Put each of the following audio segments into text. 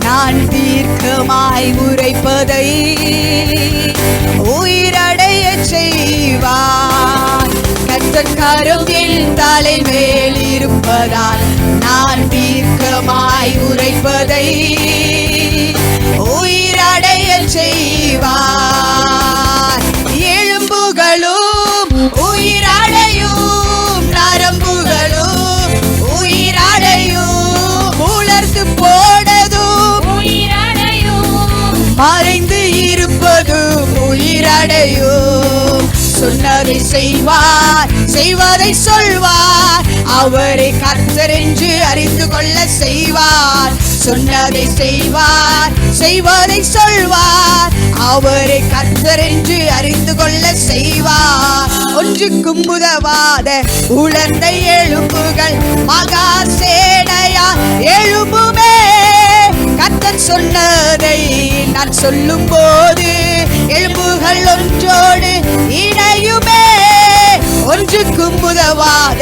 நான் தீர்க்கமாய் உரைப்பதை உயிரடைய செய்வார். கர்த்தர் கரம் என் தலை மேல் இருப்பதால் நான் தீர்க்கமாய் உரைப்பதை உயிரடைய செய்வார். எலும்புகளும் உயிரடையும், நரம்புகளும் உயிரடையும், உலர்ந்து போனதும் உயிரடையும், மறைந்து இருப்பதும் உயிரடையும். சொன்னதை செய்வார், செய்வதை சொல்வார், அவரை கர்த்தர் என்று அறிந்து கொள்ள செய்வார். சொன்னதை செய்வார், செய்வதை சொல்வார், அவரை கர்த்தர் என்று அறிந்து கொள்ள செய்வார். ஒன்றுக்கும் உதவாத உலர்ந்த எலும்புகள் மகா சேனையா எழும்புமே. கர்த்தர் சொன்னதை நான் சொல்லும் போது எலும்புகள் ஒன்றோடு இணையுமே. ஒன்றுக்கும் உதவாத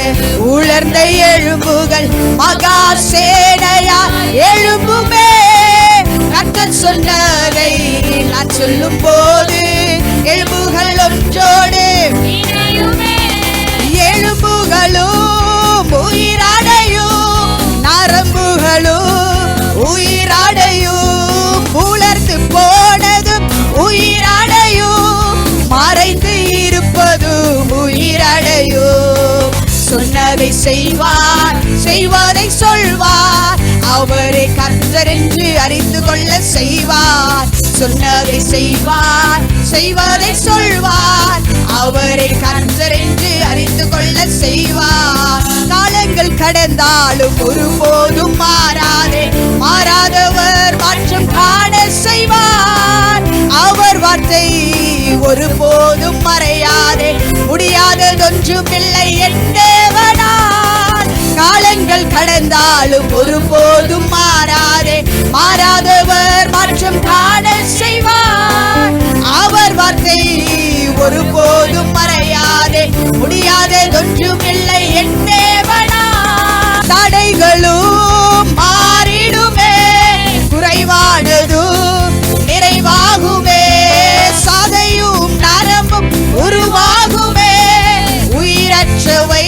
உலர்ந்த எலும்புகள் மகா சேனையா எழும்புமே. கர்த்தர் சொன்னதை நான் சொல்லும் போது எலும்புகள் ஒன்றோடு இணையுமே. எலும்புகளும் உயிரடையும், நரம்புகளும் உயிரடையும், உலர்ந்து போனதும் உயிரடையும், மறைந்து இருப்பதும் உயிரடையும். சொன்னதை செய்வார், செய்வதை சொல்வார், அவரை கர்த்தர் என்று அறிந்து கொள்ள செய்வார். சொன்னதை செய்வார், செய்வதை சொல்வார், அவரை கர்த்தர் என்று அறிந்து கொள்ள செய்வார். காலங்கள் கடந்தாலும் ஒருபோதும் மாறாதே, மாறாதவர் மாற்றம் காண செய்வார். அவர் வார்த்தை ஒருபோதும் மறையாதே, முடியாததொன்றும் இல்லை என் தேவனார். காலங்கள் கடந்தாலும் ஒருபோதும் மாறாதே, மாறாதவர் மாற்றம் காண செய்வார். அவர் வார்த்தை ஒருபோதும் மறையாதே, முடியாததொன்றும் இல்லை என் தேவனார். தடைகளும் மாறிடுமே, குறைவானதும் நிறைவாகுமே, சாதையும் நரம்பும் உருவாகுமே, உயிரற்றவை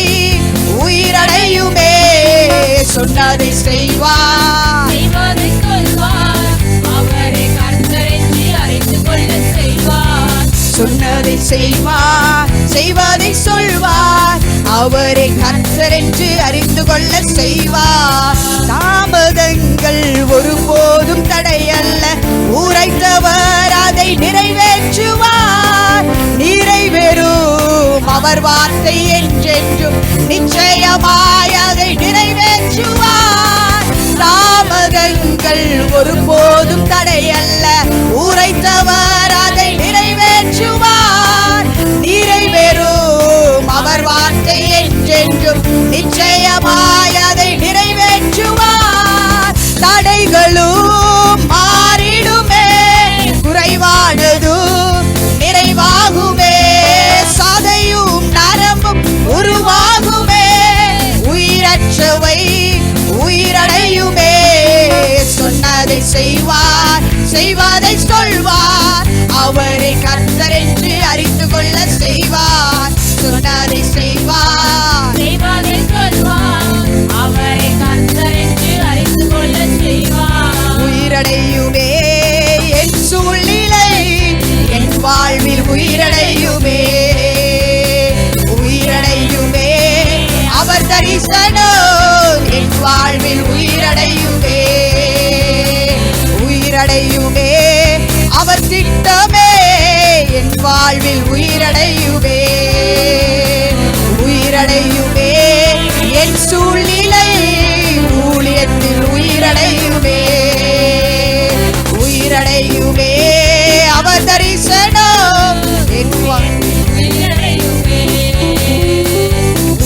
உயிரடையுமே. சொன்னதை செய்வார், செய்வதை சொல்வார், அவரை கர்த்தர் என்று அறிந்து கொள்ள செய்வார். சொன்னதை செய்வார், செய்வதை சொல்வார், அவரை கர்த்தர் என்று அறிந்து கொள்ள செய்வார். தாமதங்கள் ஒருபோதும் தடையல்ல, உரைத்தவர் அதை நிறைவேற்றுவார். நிறைவேறும் அவர் வார்த்தை என்றென்றும் நிச்சயமாய் அதை நிறைவேற்றுவார். தாமதங்கள் ஒருபோதும் தடையல்ல, உரைத்தவர் அதை நிறைவேற்றுவார். நிறைவேறும் அவர் வார்த்தை என்றென்றும் நிச்சயமாய் அதை நிறைவேற்றுவார். தடைகளும் மாறிடுமே, குறைவானதும் நிறைவாகுமே, சாதையும் நரம்பும் உருவாகுமே, உயிரற்றவை உயிரடையுமே. சொன்னதை செய்வார், செய்வதை சொல்வார், அவரை கர்த்தர் என்று அறிந்து கொள்ள செய்வார். சொன்னதை செய்வார், செய்வதை சொல்வார், அவரை கர்த்தர் என்று அறிந்து கொள்ள செய்வார். உயிரடையுமே என் சூழ்நிலை, என் வாழ்வில் உயிரடையுமே. உயிரடையுமே அவர் தரிசனம், என் வாழ்வில் உயிரடையுமே. உயிரடையுமே அவர் திட்டமே, என் வாழ்வில் உயிரடையுமே. உயிரடையுமே என் சூழ்நிலை, ஊழியத்தில் உயிரடையுமே. உயிரடையுமே அவர் தரிசனம், என் உயிரடையுமே.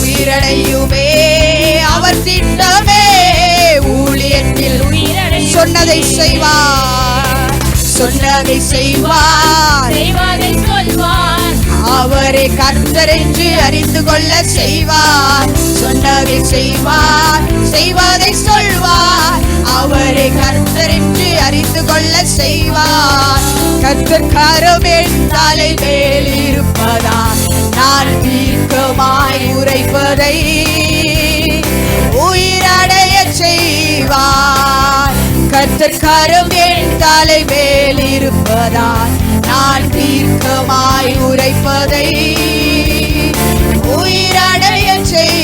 உயிரடையுமே அவர் திட்டமே ஊழியத்தில் உயிரடை சொன்னதை செய்வார், சொன்னதை செய்வார். செய்வதை சொல்வார். அவரை கர்த்தர் என்று அறிந்து கொள்ள செய்வார், சொன்னதை செய்வார், செய்வதை சொல்வார். அவரை கர்த்தர் என்று அறிந்து கொள்ள செய்வார். கர்த்தர் கரம் என் தலை மேல் இருப்பதால் நான் தீர்க்கமாய் உரைப்பதை உயிரடைய செய்வார். கர்த்தர் கரம் என் தலை மேல் இருப்பதால் நான் தீர்க்கமாய் உரைப்பதை உயிரடைய செய்வார்.